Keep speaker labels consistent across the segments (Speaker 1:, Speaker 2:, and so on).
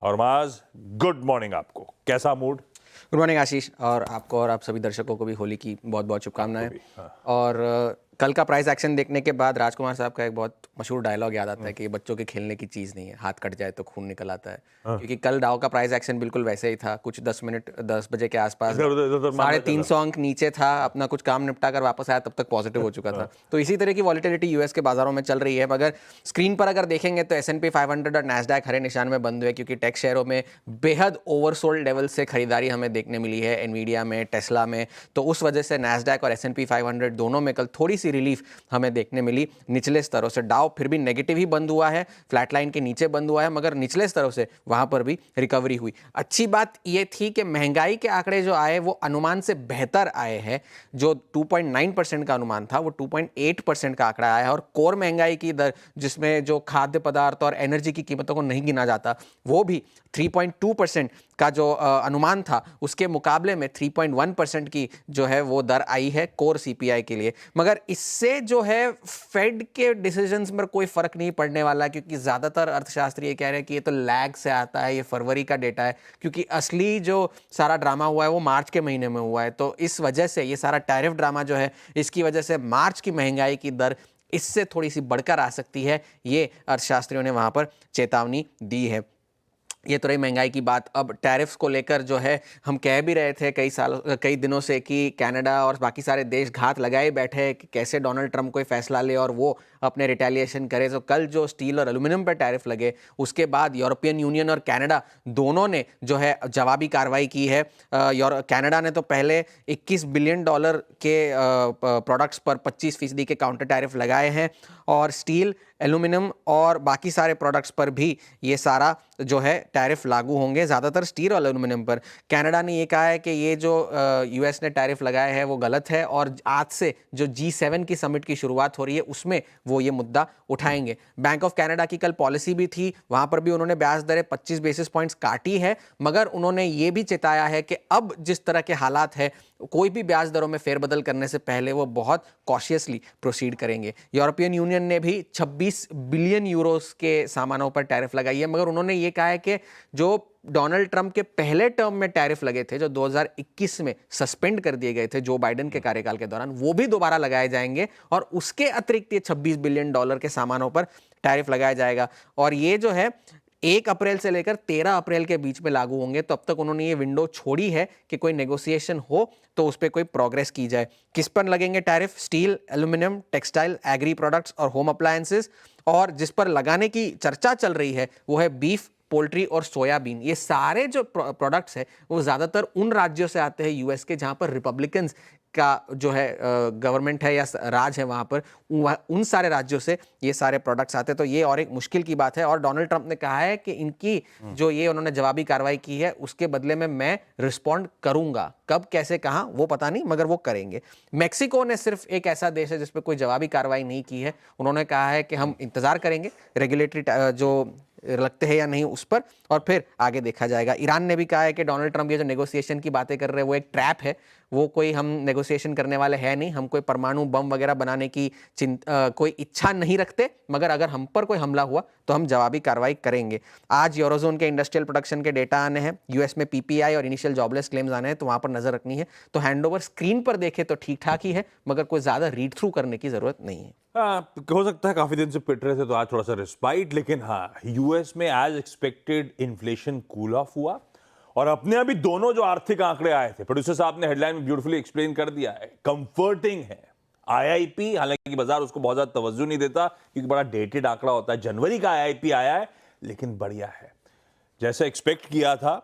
Speaker 1: और माज, good morning आपको। कैसा मूड?
Speaker 2: गुड मॉर्निंग आशीष, और आपको और आप सभी दर्शकों को भी होली की बहुत बहुत शुभकामनाएं।
Speaker 1: हाँ।
Speaker 2: और कल का प्राइस एक्शन देखने के बाद राजकुमार साहब का एक बहुत मशहूर डायलॉग याद आता है कि ये बच्चों के खेलने की चीज़ नहीं है, हाथ कट जाए तो खून निकल आता है। क्योंकि कल डाउ का प्राइस एक्शन बिल्कुल वैसे ही था। कुछ 10 बजे के आसपास
Speaker 1: इधर उधर इधर मामला चल रहा
Speaker 2: 350 अंक नीचे था, अपना कुछ काम निपटा कर वापस आया, तब तक पॉजिटिव हो चुका था। तो इसी तरह की वॉलिटिलिटी यूएस के बाजारों में चल रही है। मगर स्क्रीन पर अगर देखेंगे तो S&P 500 और नैस्डैक हरे निशान में बंद हुए, क्योंकि टेक शेयरों में बेहद ओवरसोल्ड लेवल से खरीदारी हमें देखने मिली है, एनवीडिया में, टेस्ला में। तो उस वजह से नैस्डैक और S&P 500 दोनों में कल थोड़ी सी रिलीफ हमें देखने मिली निचले स्तरों से। डाउ फिर भी नेगेटिव ही बंद हुआ है, फ्लैट लाइन के नीचे बंद हुआ है, मगर निचले स्तरों से वहां पर भी रिकवरी हुई। अच्छी बात यह थी कि महंगाई के आंकड़े जो आए वो अनुमान से बेहतर आए हैं। जो 2.9% का अनुमान था वो 2.8% का आंकड़ा आया है। और कोर महंगाई की दर, जिसमें जो खाद्य पदार्थ और एनर्जी की कीमतों को नहीं गिना जाता, वो भी 3.2% का जो अनुमान था उसके मुकाबले में 3.1% की जो है वो दर आई है कोर सीपीआई के लिए। मगर इससे जो है फेड के डिसीजंस पर कोई फर्क नहीं पड़ने वाला, क्योंकि ज्यादातर अर्थशास्त्री ये कह रहे हैं कि ये तो लैग से आता है, ये फरवरी का डेटा है, क्योंकि असली जो सारा ड्रामा हुआ है वो मार्च के महीने में हुआ है। तो इस वजह से ये सारा टैरिफ ड्रामा जो है, इसकी वजह से मार्च की महंगाई की दर इससे थोड़ी सी बढ़कर आ सकती है, ये अर्थशास्त्रियों ने वहां पर चेतावनी दी है। ये तो रही महंगाई की बात। अब टैरिफ्स को लेकर जो है हम कह भी रहे थे कई दिनों से कि कनाडा और बाकी सारे देश घात लगाए बैठे हैं कि कैसे डोनाल्ड ट्रंप कोई फैसला ले और वो अपने रिटेलिएशन करे। तो कल जो स्टील और एल्यूमिनियम पर टैरिफ लगे, उसके बाद यूरोपियन यूनियन और कनाडा दोनों ने जो है जवाबी कार्रवाई की है। कनाडा ने तो पहले $21 बिलियन के प्रोडक्ट्स पर 25% के काउंटर टैरिफ लगाए हैं, और स्टील, एल्यूमिनियम और बाकी सारे प्रोडक्ट्स पर भी ये सारा जो है टैरिफ लागू होंगे, ज़्यादातर स्टील और एल्यूमिनियम पर। कनाडा ने ये कहा है कि ये जो यूएस ने टैरिफ लगाया है वो गलत है, और आज से जो G7 की समिट की शुरुआत हो रही है उसमें वो ये मुद्दा उठाएंगे। बैंक ऑफ कनाडा की कल पॉलिसी भी थी, वहां पर भी उन्होंने ब्याज दरें 25 बेसिस पॉइंट्स काटी है, मगर उन्होंने ये भी चेताया है कि अब जिस तरह के हालात है, कोई भी ब्याज दरों में फेरबदल करने से पहले वो बहुत कॉशियसली प्रोसीड करेंगे। यूरोपियन यूनियन ने भी 26 बिलियन यूरोस के सामानों पर टैरिफ लगाई है, मगर उन्होंने ये कहा है कि जो डोनाल्ड ट्रंप के पहले टर्म में टैरिफ लगे थे, जो 2021 में सस्पेंड कर दिए गए थे जो बाइडेन के कार्यकाल के दौरान, वो भी दोबारा लगाए जाएंगे, और उसके अतिरिक्त ये $26 बिलियन के सामानों पर टैरिफ लगाया जाएगा। और ये जो है 1 अप्रैल से लेकर 13 अप्रैल के बीच में लागू होंगे। तो अब तक उन्होंने ये विंडो छोड़ी है कि कोई नेगोशिएशन हो तो उस पर कोई प्रोग्रेस की जाए। किस पर लगेंगे tariff? Steel, aluminium, textile, agri products और होम अप्लायंसेस। और जिस पर लगाने की चर्चा चल रही है वो है बीफ, पोल्ट्री और सोयाबीन। ये सारे जो प्रोडक्ट्स है वो ज़्यादातर उन राज्यों से आते हैं यूएस के जहाँ पर रिपब्लिकन्स का जो है गवर्नमेंट है या राज है, वहाँ पर उन सारे राज्यों से ये सारे प्रोडक्ट्स आते हैं। तो ये और एक मुश्किल की बात है। और डोनाल्ड ट्रंप ने कहा है कि इनकी जो ये उन्होंने जवाबी कार्रवाई की है उसके बदले में मैं रिस्पॉन्ड करूंगा। कब, कैसे, कहाँ वो पता नहीं, मगर वो करेंगे। मेक्सिको ने सिर्फ एक ऐसा देश है जिस पर कोई जवाबी कार्रवाई नहीं की है। उन्होंने कहा है कि हम इंतजार करेंगे रेगुलेटरी जो लगते हैं या नहीं उस पर, और फिर आगे देखा जाएगा। ईरान ने भी कहा है कि डोनाल्ड ट्रंप ये जो नेगोशिएशन की बातें कर रहे हैं वो एक ट्रैप है, वो कोई हम नेगोशिएशन करने वाले हैं नहीं, हम कोई परमाणु बम वगैरह बनाने की कोई इच्छा नहीं रखते, मगर अगर हम पर कोई हमला हुआ तो हम जवाबी कार्रवाई करेंगे। आज यूरोजोन के इंडस्ट्रियल प्रोडक्शन के डेटा आने हैं, यूएस में पीपीआई और इनिशियल जॉबलेस क्लेम्स आने हैं, तो वहां पर नजर रखनी है। तो हैंडओवर स्क्रीन पर देखे तो ठीक ठाक ही है, मगर कोई ज्यादा रीड थ्रू करने की जरूरत नहीं है।
Speaker 1: हो सकता है काफी दिन से पिट रहे थे तो आज थोड़ा सा रिस्पाइट, लेकिन हाँ, यूएस में as expected inflation cool off हुआ, और अपने अभी दोनों जो आर्थिक आंकड़े आए थे, प्रोड्यूसर साहब ने हेडलाइन में ब्यूटीफुली एक्सप्लेन कर दिया है, कंफर्टिंग है। आईआईपी, हालांकि बाजार उसको बहुत ज्यादा तवज्जो नहीं देता क्योंकि बड़ा डेटेड आंकड़ा होता है, जनवरी का आईआईपी आया है, लेकिन बढ़िया है, जैसे एक्सपेक्ट किया था।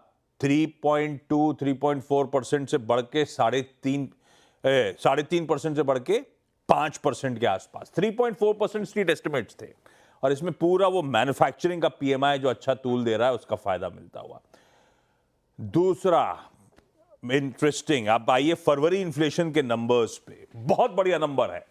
Speaker 1: 3.4% से बढ़ के 3.5% से बढ़ के 5% के आसपास, 3.4% स्ट्रीट एस्टिमेट्स थे, और इसमें पूरा वो मैन्युफैक्चरिंग का पीएमआई जो अच्छा तूल दे रहा है उसका फायदा मिलता हुआ। दूसरा इंटरेस्टिंग, आप आइए फरवरी इन्फ्लेशन के नंबर्स पे, बहुत बढ़िया नंबर है,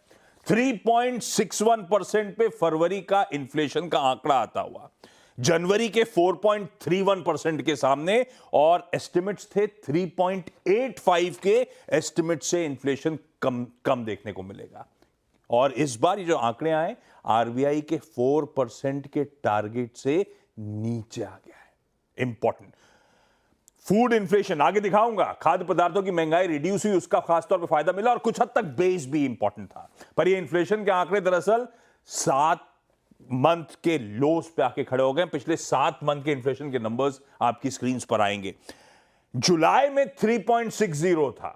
Speaker 1: 3.61% पे फरवरी का इन्फ्लेशन का आंकड़ा आता हुआ, जनवरी के 4.31% के सामने, और एस्टिमेट्स थे 3.85 के एस्टिमेट से इन्फ्लेशन कम देखने को मिलेगा। और इस बार ये जो आंकड़े आए, आरबीआई के 4% के टारगेट से नीचे आ गया है। इंपॉर्टेंट। फूड इन्फ्लेशन आगे दिखाऊंगा, खाद्य पदार्थों की महंगाई रिड्यूस हुई, उसका खासतौर पर फायदा मिला, और कुछ हद तक बेस भी इंपॉर्टेंट था। पर ये इन्फ्लेशन के आंकड़े दरअसल 7 मंथ के लोस पे आके खड़े हो गए। पिछले 7 मंथ के इन्फ्लेशन के नंबर्स आपकी स्क्रीन पर आएंगे। जुलाई में 3.60 था,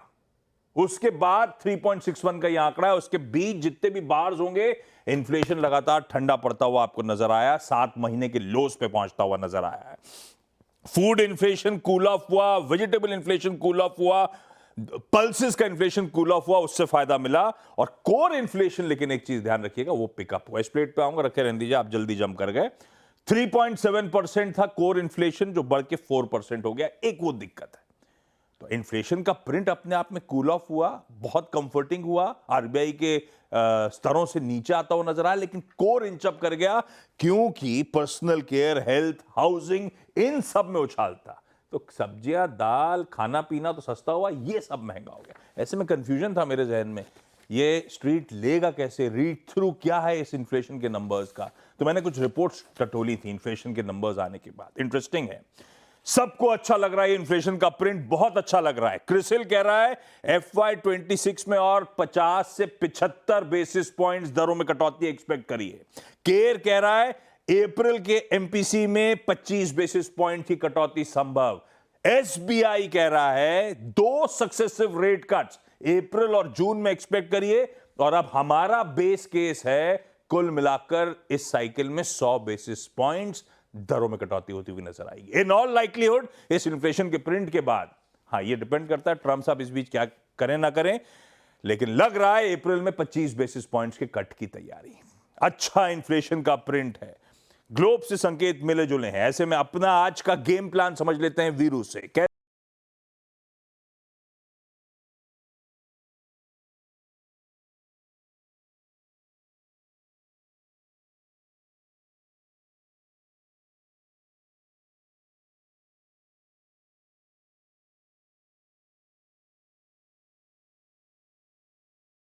Speaker 1: उसके बाद 3.61 का यह आंकड़ा है। उसके बीच जितने भी बार्स होंगे, इन्फ्लेशन लगातार ठंडा पड़ता हुआ आपको नजर आया, 7 महीने के लोस पे पहुंचता हुआ नजर आया है। फूड इन्फ्लेशन कूल ऑफ हुआ, वेजिटेबल इन्फ्लेशन कूल ऑफ हुआ, पल्सेस का इन्फ्लेशन कूल ऑफ हुआ, उससे फायदा मिला। और कोर इन्फ्लेशन, लेकिन एक चीज ध्यान रखिएगा, वो पिकअप हुआ। इस प्लेट पे आऊंगा, रखे रहने दीजिए, आप जल्दी जंप कर गए। 3.7% था कोर इन्फ्लेशन, जो बढ़ के 4% हो गया। एक वो दिक्कत है। तो इन्फ्लेशन का प्रिंट अपने आप में कूल ऑफ हुआ, बहुत कंफर्टिंग हुआ, आरबीआई के स्तरों से नीचे आता हुआ नजर आया, लेकिन कोर इंच अप कर गया, क्योंकि पर्सनल केयर, हेल्थ, हाउसिंग, इन सब में उछाल था। तो सब्जियां, दाल, खाना पीना तो सस्ता हुआ, ये सब महंगा हो गया। ऐसे में कंफ्यूजन था मेरे जहन में, ये स्ट्रीट लेगा कैसे, रीड थ्रू क्या है इस इन्फ्लेशन के नंबर्स का। तो मैंने कुछ रिपोर्ट्स टटोली थी इन्फ्लेशन के नंबर्स आने के बाद। इंटरेस्टिंग है, सबको अच्छा लग रहा है, इन्फ्लेशन का प्रिंट बहुत अच्छा लग रहा है। क्रिसिल कह रहा है FY26 में और 50 से 75 बेसिस पॉइंट्स दरों में कटौती एक्सपेक्ट करिए। केयर कह रहा है अप्रैल के एमपीसी में 25 बेसिस पॉइंट की कटौती संभव। एसबीआई कह रहा है 2 सक्सेसिव रेट कट्स अप्रैल और जून में एक्सपेक्ट करिए। और अब हमारा बेस केस है कुल मिलाकर इस साइकिल में 100 बेसिस पॉइंट्स दरों में कटौती होती हुई नजर आएगी इन ऑल लाइकलीहुड इस इन्फ्लेशन के प्रिंट के बाद। हाँ, ये डिपेंड करता है ट्रम्प साहब इस बीच क्या करें ना करें, लेकिन लग रहा है अप्रैल में 25 बेसिस पॉइंट्स के कट की तैयारी। अच्छा इन्फ्लेशन का प्रिंट है, ग्लोब से संकेत मिले जुले हैं। ऐसे में अपना आज का गेम प्लान समझ लेते हैं वीरू से।